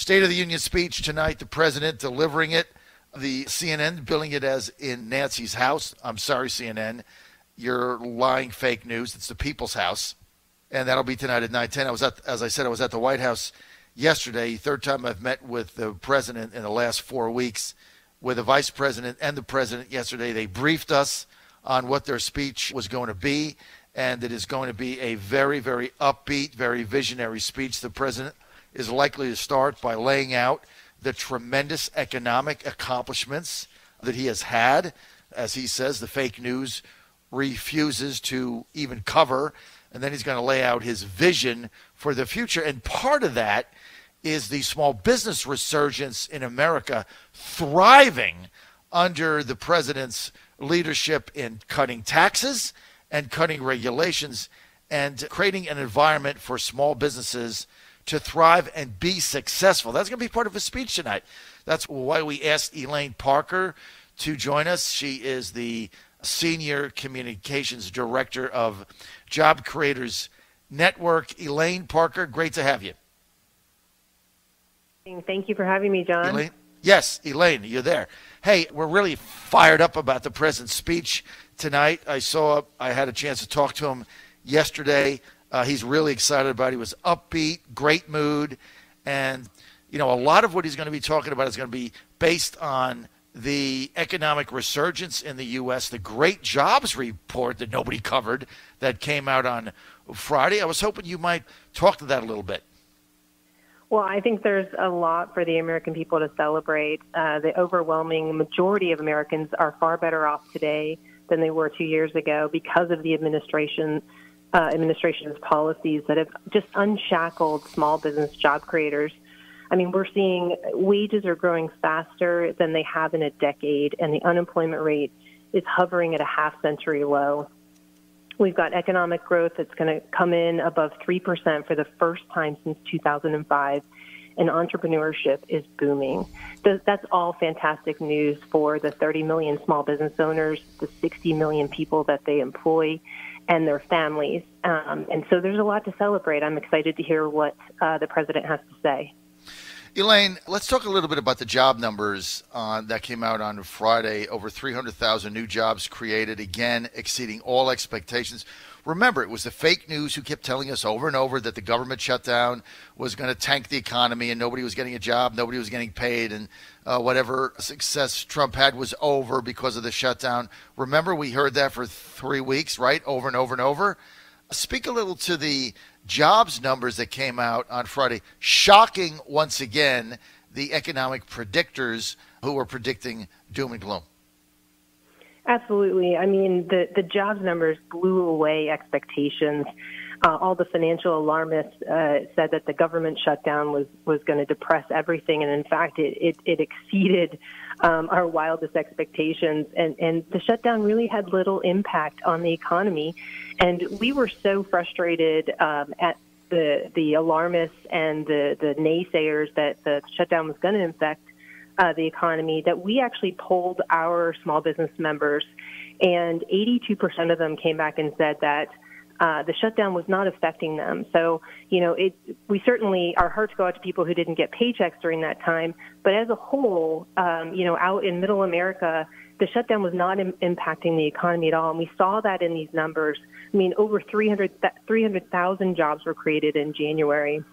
State of the Union speech tonight, the president delivering it, the CNN billing it as in Nancy's house. I'm sorry, CNN. You're lying fake news. It's the people's house. And that'll be tonight at 9:10. As I said, I was at the White House yesterday. Third time I've met with the president in the last 4 weeks, with the vice president and the president yesterday. They briefed us on what their speech was going to be, and it is going to be a very, very upbeat, very visionary speech. The president is likely to start by laying out the tremendous economic accomplishments that he has had. As he says, the fake news refuses to even cover, and then he's going to lay out his vision for the future. And part of that is the small business resurgence in America thriving under the president's leadership in cutting taxes and cutting regulations and creating an environment for small businesses to thrive and be successful. That's going to be part of his speech tonight. That's why we asked Elaine Parker to join us. She is the Senior Communications Director of Job Creators Network. Elaine Parker, great to have you. Thank you for having me, John. Elaine? Yes, Elaine, you're there. Hey, we're really fired up about the president's speech tonight. I had a chance to talk to him yesterday. He's really excited about it. He was upbeat, great mood. And, a lot of what he's going to be talking about is going to be based on the economic resurgence in the U.S., the great jobs report that nobody covered that came out on Friday. I was hoping you might talk to that a little bit. Well, I think there's a lot for the American people to celebrate. The overwhelming majority of Americans are far better off today than they were 2 years ago because of the administration's policies that have just unshackled small business job creators. I mean, we're seeing wages are growing faster than they have in a decade, and the unemployment rate is hovering at a half-century low. We've got economic growth that's going to come in above 3% for the first time since 2005, and entrepreneurship is booming. That's all fantastic news for the 30 million small business owners, the 60 million people that they employ, and their families. And so there's a lot to celebrate. I'm excited to hear what the president has to say. Elaine, let's talk a little bit about the job numbers that came out on Friday. Over 300,000 new jobs created, again, exceeding all expectations. Remember, it was the fake news who kept telling us over and over that the government shutdown was going to tank the economy and nobody was getting a job, nobody was getting paid, and whatever success Trump had was over because of the shutdown. Remember, we heard that for 3 weeks, right? Over and over and over. Speak a little to the jobs numbers that came out on Friday. Shocking, once again, the economic predictors who were predicting doom and gloom. Absolutely. I mean, the jobs numbers blew away expectations. All the financial alarmists said that the government shutdown was going to depress everything, and in fact, it exceeded our wildest expectations. And the shutdown really had little impact on the economy. And we were so frustrated at the alarmists and the naysayers that the shutdown was going to affect the economy that we actually polled our small business members, and 82% of them came back and said that the shutdown was not affecting them. So, we certainly, our hearts go out to people who didn't get paychecks during that time. But as a whole, out in middle America, the shutdown was not impacting the economy at all. And we saw that in these numbers. I mean, over 300,000 jobs were created in January.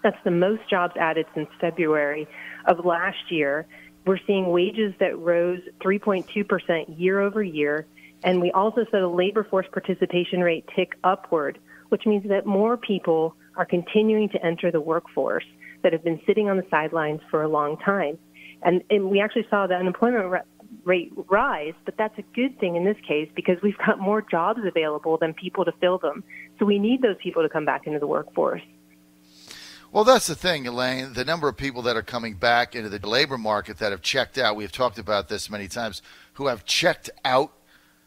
That's the most jobs added since February of last year. We're seeing wages that rose 3.2% year over year. And we also saw the labor force participation rate tick upward, which means that more people are continuing to enter the workforce that have been sitting on the sidelines for a long time. And we actually saw the unemployment rate rise, but that's a good thing in this case because we've got more jobs available than people to fill them. So we need those people to come back into the workforce. Well, that's the thing, Elaine. The number of people that are coming back into the labor market that have checked out, we've talked about this many times, who have checked out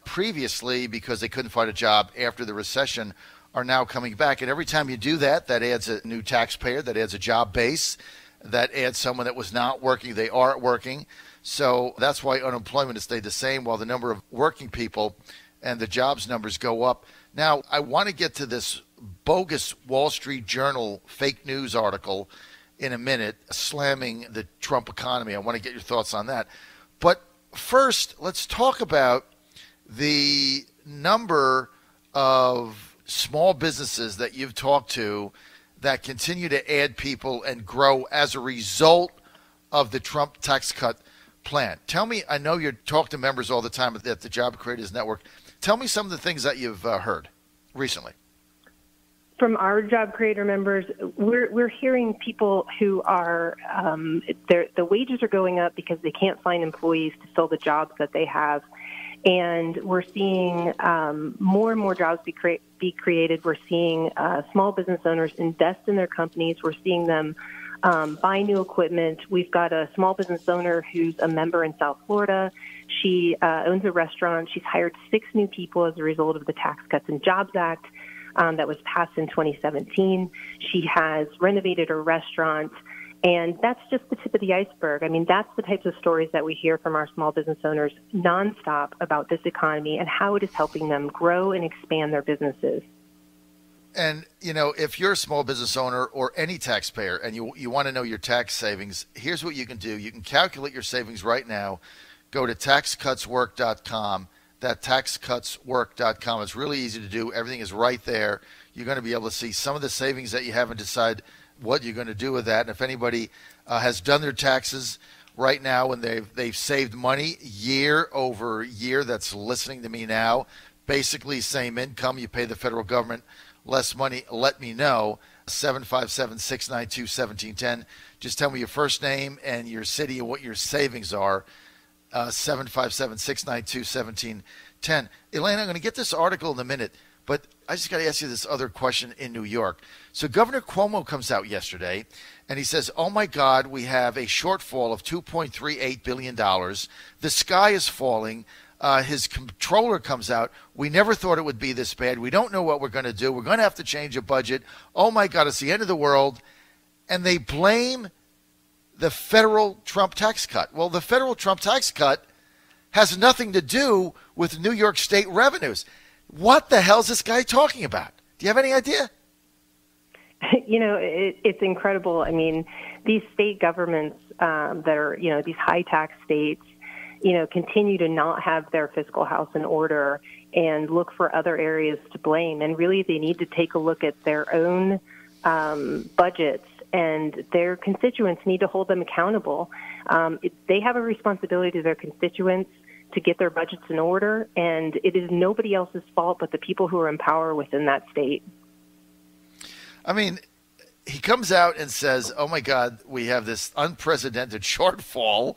previously because they couldn't find a job after the recession are now coming back. And every time you do that, that adds a new taxpayer, that adds a job base, that adds someone that was not working. They are working. So that's why unemployment has stayed the same while the number of working people and the jobs numbers go up. Now, I want to get to this bogus Wall Street Journal fake news article in a minute, slamming the Trump economy. I want to get your thoughts on that. But first, let's talk about the number of small businesses that you've talked to that continue to add people and grow as a result of the Trump tax cut plan. Tell me, I know you talk to members all the time at the Job Creators Network. Tell me some of the things that you've heard recently. From our job creator members, we're hearing people who are the wages are going up because they can't find employees to fill the jobs that they have, and we're seeing more and more jobs be created. We're seeing small business owners invest in their companies. We're seeing them buy new equipment. We've got a small business owner who's a member in South Florida. She owns a restaurant. She's hired 6 new people as a result of the Tax Cuts and Jobs Act that was passed in 2017. She has renovated her restaurant, and that's just the tip of the iceberg. I mean, that's the types of stories that we hear from our small business owners nonstop about this economy and how it is helping them grow and expand their businesses. And, you know, if you're a small business owner or any taxpayer and you want to know your tax savings, here's what you can do. You can calculate your savings right now. Go to taxcutswork.com. That taxcutswork.com. It's really easy to do. Everything is right there. You're going to be able to see some of the savings that you have and decide what you're going to do with that. And if anybody has done their taxes right now and they've saved money year over year that's listening to me now, basically same income, you pay the federal government less money, let me know. 757-692-1710. Just tell me your first name and your city and what your savings are. 757-692-1710. Elaine, I'm going to get this article in a minute, but I just got to ask you this other question in New York. So Governor Cuomo comes out yesterday, and he says, oh, my God, we have a shortfall of $2.38 billion. The sky is falling. His controller comes out. We never thought it would be this bad. We don't know what we're going to do. We're going to have to change a budget. Oh, my God, it's the end of the world. And they blame the federal Trump tax cut. Well, the federal Trump tax cut has nothing to do with New York State revenues. What the hell is this guy talking about? Do you have any idea? You know, it's incredible. I mean, these state governments that are, you know, these high tax states, you know, continue to not have their fiscal house in order and look for other areas to blame. And really, they need to take a look at their own budgets, and their constituents need to hold them accountable. They have a responsibility to their constituents to get their budgets in order, and it is nobody else's fault but the people who are in power within that state. I mean, he comes out and says, oh, my God, we have this unprecedented shortfall,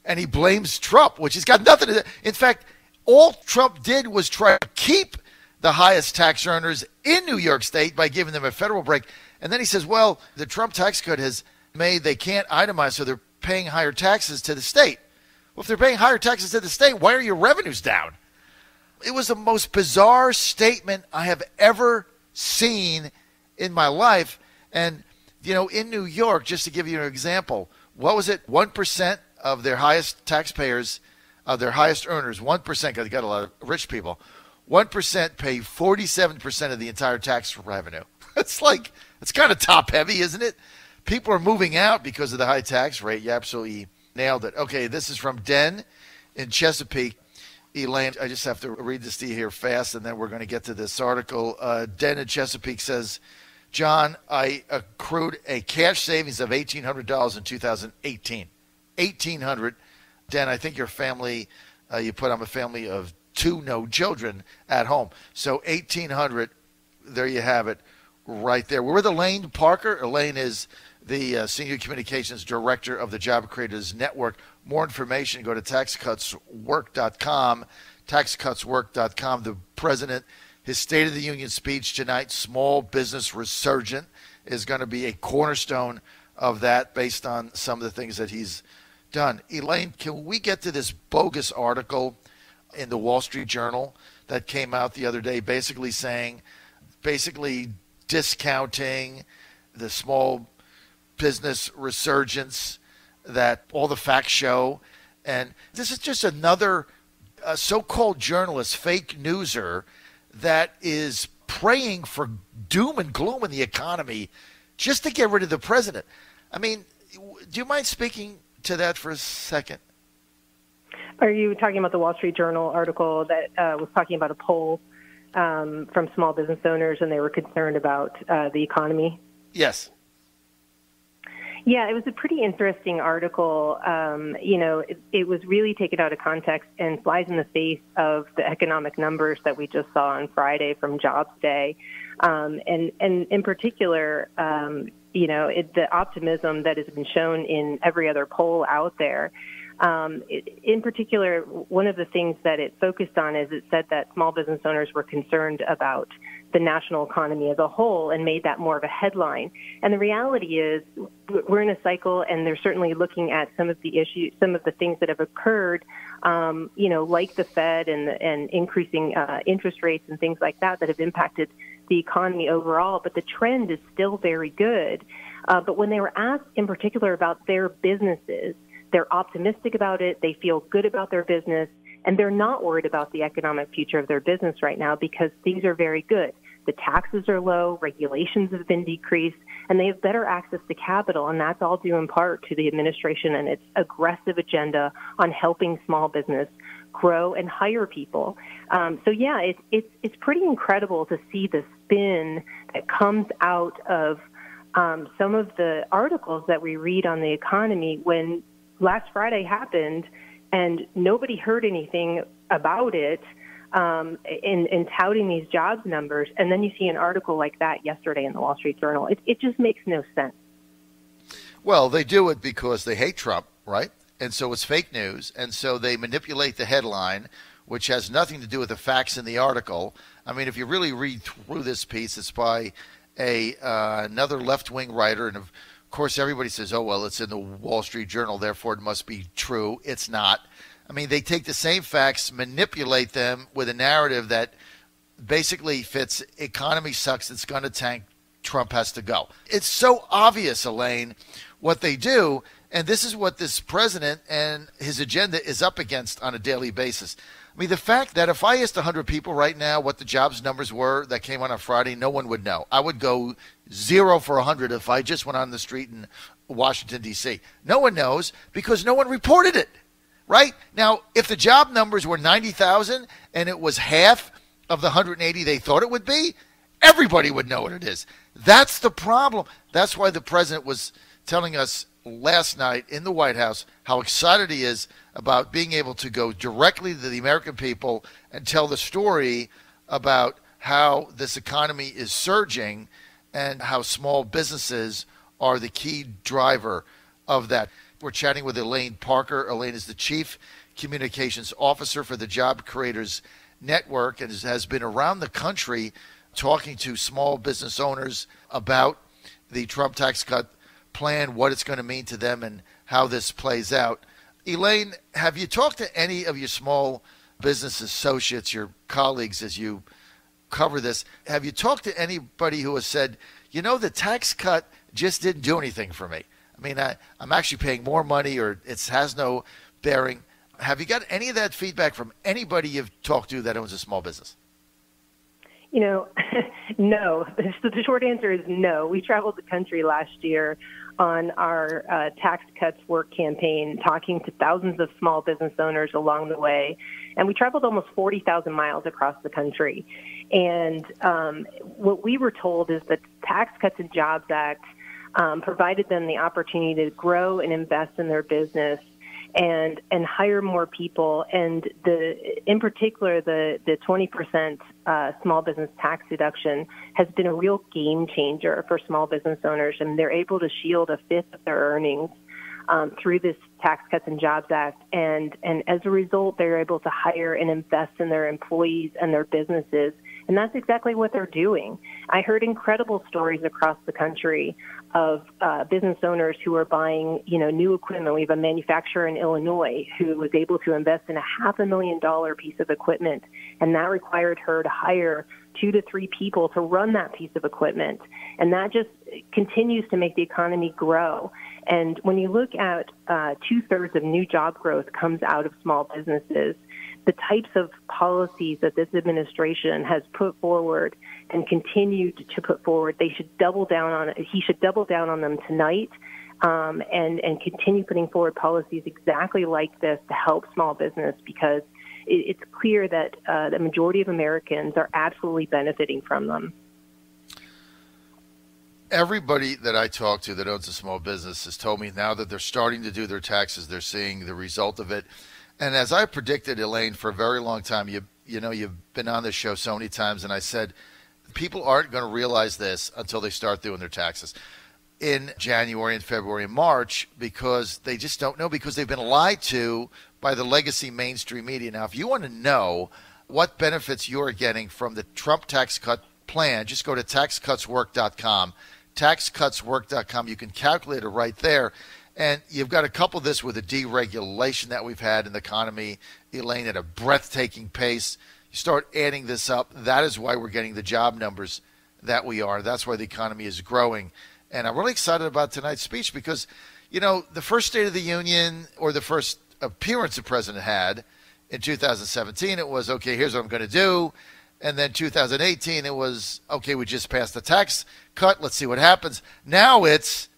and he blames Trump, which has got nothing to do. In fact, all Trump did was try to keep the highest tax earners in New York State by giving them a federal break. And then he says, well, the Trump tax cut has made they can't itemize, so they're paying higher taxes to the state. Well, if they're paying higher taxes to the state, why are your revenues down? It was the most bizarre statement I have ever seen in my life. And, you know, in New York, just to give you an example, what was it? 1% of their highest taxpayers, of their highest earners, 1%, because you got a lot of rich people, 1% pay 47% of the entire tax revenue. It's like, it's kind of top heavy, isn't it? People are moving out because of the high tax rate. You absolutely nailed it. Okay, this is from Den in Chesapeake. Elaine, I just have to read this to you here fast, and then we're going to get to this article. Den in Chesapeake says, John, I accrued a cash savings of $1,800 in 2018. $1,800. Den, I think your family, you put on a family of 2 no children at home. So $1,800, there you have it right there. We're with Elaine Parker. Elaine is the Senior Communications Director of the Job Creators Network. More information, go to taxcutswork.com, taxcutswork.com. The president, his State of the Union speech tonight, small business resurgent, is going to be a cornerstone of that based on some of the things that he's done. Elaine, can we get to this bogus article in the Wall Street Journal that came out the other day basically discounting the small business resurgence that all the facts show? And this is just another so-called journalist, fake newser, that is praying for doom and gloom in the economy just to get rid of the president. I mean, do you mind speaking to that for a second? Are you talking about the Wall Street Journal article that was talking about a poll from small business owners, and they were concerned about the economy? Yes. Yeah, it was a pretty interesting article. It was really taken out of context and flies in the face of the economic numbers that we just saw on Friday from Jobs Day. And in particular, the optimism that has been shown in every other poll out there. In particular, one of the things that it focused on is it said that small business owners were concerned about the national economy as a whole and made that more of a headline. And the reality is we're in a cycle, and they're certainly looking at some of the issues, some of the things that have occurred, like the Fed and increasing interest rates and things like that have impacted the economy overall. But the trend is still very good. But when they were asked in particular about their businesses, they're optimistic about it. They feel good about their business, and they're not worried about the economic future of their business right now because things are very good. The taxes are low, regulations have been decreased, and they have better access to capital, and that's all due in part to the administration and its aggressive agenda on helping small business grow and hire people. It's pretty incredible to see the spin that comes out of some of the articles that we read on the economy when last Friday happened and nobody heard anything about it in touting these jobs numbers. And then you see an article like that yesterday in the Wall Street Journal. It just makes no sense. Well, they do it because they hate Trump, right? And so it's fake news. And so they manipulate the headline, which has nothing to do with the facts in the article. I mean, if you really read through this piece, it's by another left-wing writer, and of course, everybody says, oh, well, it's in the Wall Street Journal, therefore it must be true. It's not. I mean, they take the same facts, manipulate them with a narrative that basically fits economy sucks, it's going to tank, Trump has to go. It's so obvious, Elaine, what they do, and this is what this president and his agenda is up against on a daily basis. I mean, the fact that if I asked 100 people right now what the jobs numbers were that came on Friday, no one would know. I would go 0 for 100 if I just went on the street in Washington, D.C. No one knows because no one reported it, right? Now, if the job numbers were 90,000 and it was half of the 180 they thought it would be, everybody would know what it is. That's the problem. That's why the president was telling us last night in the White House how excited he is about being able to go directly to the American people and tell the story about how this economy is surging and how small businesses are the key driver of that. We're chatting with Elaine Parker. Elaine is the Chief Communications Officer for the Job Creators Network and has been around the country talking to small business owners about the Trump tax cut plan, what it's going to mean to them, and how this plays out. Elaine, have you talked to any of your small business associates, your colleagues, as you cover this? Have you talked to anybody who has said, you know, the tax cut just didn't do anything for me? I mean, I'm actually paying more money, or it has no bearing. Have you got any of that feedback from anybody you've talked to that owns a small business? You know, no. So the short answer is no. We traveled the country last year on our tax cuts work campaign, talking to thousands of small business owners along the way. And we traveled almost 40,000 miles across the country. And what we were told is that the Tax Cuts and Jobs Act provided them the opportunity to grow and invest in their business and hire more people. And in particular, the 20% small business tax deduction has been a real game changer for small business owners, and they're able to shield a fifth of their earnings through this Tax Cuts and Jobs Act. And as a result, they're able to hire and invest in their employees and their businesses. And that's exactly what they're doing. I heard incredible stories across the country of business owners who are buying, new equipment. We have a manufacturer in Illinois who was able to invest in a $500,000 piece of equipment, and that required her to hire 2 to 3 people to run that piece of equipment. And that just continues to make the economy grow. And when you look at 2/3 of new job growth comes out of small businesses, the types of policies that this administration has put forward and continued to put forward, they should double down on it. He should double down on them tonight and continue putting forward policies exactly like this to help small business, because it's clear that the majority of Americans are absolutely benefiting from them. Everybody that I talk to that owns a small business has told me now that they're starting to do their taxes, they're seeing the result of it. And as I predicted, Elaine, for a very long time, you've been on this show so many times, and I said people aren't going to realize this until they start doing their taxes in January and February and March, because they just don't know, because they've been lied to by the legacy mainstream media. Now, if you want to know what benefits you're getting from the Trump tax cut plan, just go to taxcutswork.com. Taxcutswork.com. You can calculate it right there. And you've got to couple this with the deregulation that we've had in the economy, Elaine, at a breathtaking pace. You start adding this up. That is why we're getting the job numbers that we are. That's why the economy is growing. And I'm really excited about tonight's speech because, the first State of the Union, or the first appearance the president had in 2017, it was, okay, here's what I'm going to do. And then 2018, it was, okay, we just passed the tax cut. Let's see what happens. Now it's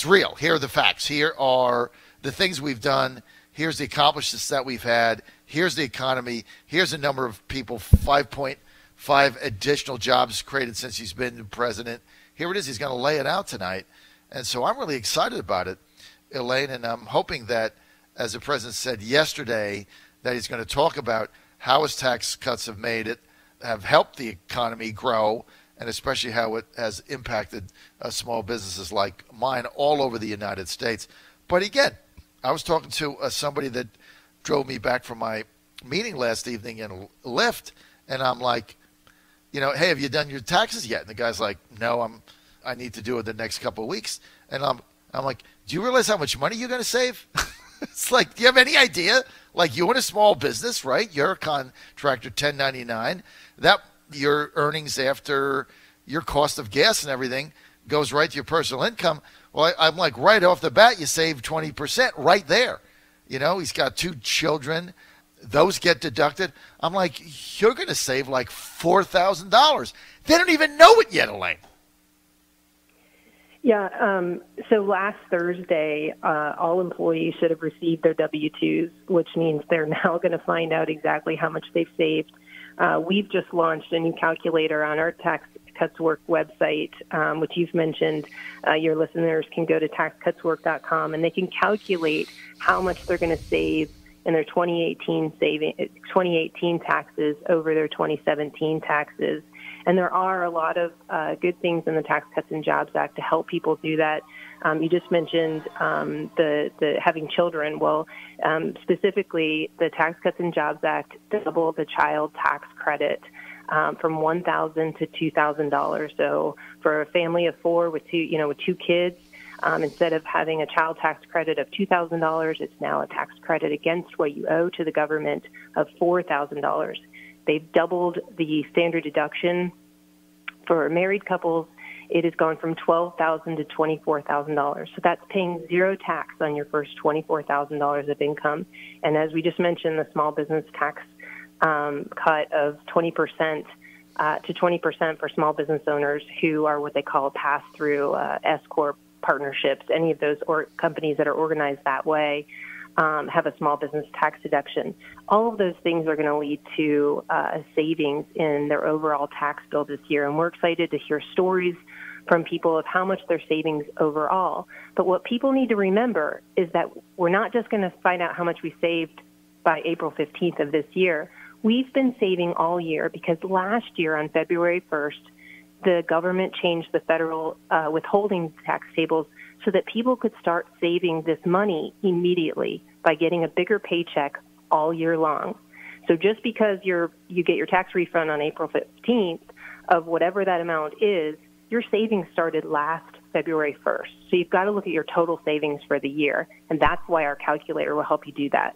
real. Here are the facts. Here are the things we've done. Here's the accomplishments that we've had. Here's the economy. Here's the number of people, 5.5 additional jobs created since he's been president. Here it is. He's going to lay it out tonight. And so I'm really excited about it, Elaine, and I'm hoping that, as the president said yesterday, that he's going to talk about how his tax cuts have helped the economy grow, and especially how it has impacted small businesses like mine all over the United States. But again, I was talking to somebody that drove me back from my meeting last evening in Lyft, and I'm like, hey, have you done your taxes yet? And the guy's like, no, I need to do it the next couple of weeks. And I'm like, do you realize how much money you're going to save? It's like, do you have any idea? Like, you own a small business, right? You're a contractor, 1099. That your earnings after your cost of gas and everything goes right to your personal income. Well, I'm like, right off the bat, you save 20% right there. He's got 2 children. Those get deducted. I'm like, you're going to save like $4,000. They don't even know it yet, Elaine. Yeah, so last Thursday, all employees should have received their W-2s, which means they're now going to find out exactly how much they've saved. We've just launched a new calculator on our Tax Cuts Work website, which you've mentioned. Your listeners can go to taxcutswork.com, and they can calculate how much they're going to save in their 2018 taxes over their 2017 taxes. And there are a lot of good things in the Tax Cuts and Jobs Act to help people do that. You just mentioned the having children. Well, specifically, the Tax Cuts and Jobs Act doubled the child tax credit from $1,000 to $2,000. So for a family of 4 with two kids, instead of having a child tax credit of $2,000, it's now a tax credit against what you owe to the government of $4,000. They've doubled the standard deduction for married couples. It has gone from $12,000 to $24,000. So that's paying 0 tax on your first $24,000 of income. And as we just mentioned, the small business tax cut of 20% to 20% for small business owners who are what they call pass-through S-corp partnerships. Any of those companies that are organized that way have a small business tax deduction. All of those things are going to lead to savings in their overall tax bill this year. And we're excited to hear stories from people of how much they're savings overall. But what people need to remember is that we're not just going to find out how much we saved by April 15th of this year. We've been saving all year because last year on February 1st, the government changed the federal withholding tax tables so that people could start saving this money immediately by getting a bigger paycheck all year long. So just because you get your tax refund on April 15th of whatever that amount is, your savings started last February 1st. So you've got to look at your total savings for the year, and that's why our calculator will help you do that.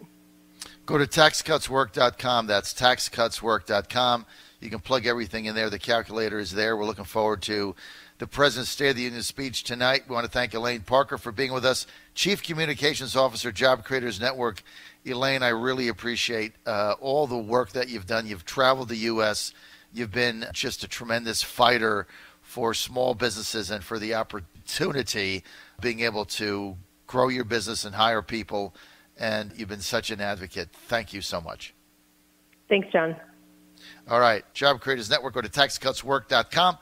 Go to taxcutswork.com. That's taxcutswork.com. You can plug everything in there. The calculator is there. We're looking forward to the President's State of the Union speech tonight. We want to thank Elaine Parker for being with us, Chief Communications Officer, Job Creators Network. Elaine, I really appreciate all the work that you've done. You've traveled the U.S. You've been just a tremendous fighter for small businesses and for the opportunity being able to grow your business and hire people. And you've been such an advocate. Thank you so much. Thanks, John. All right. Job Creators Network. Go to taxcutswork.com.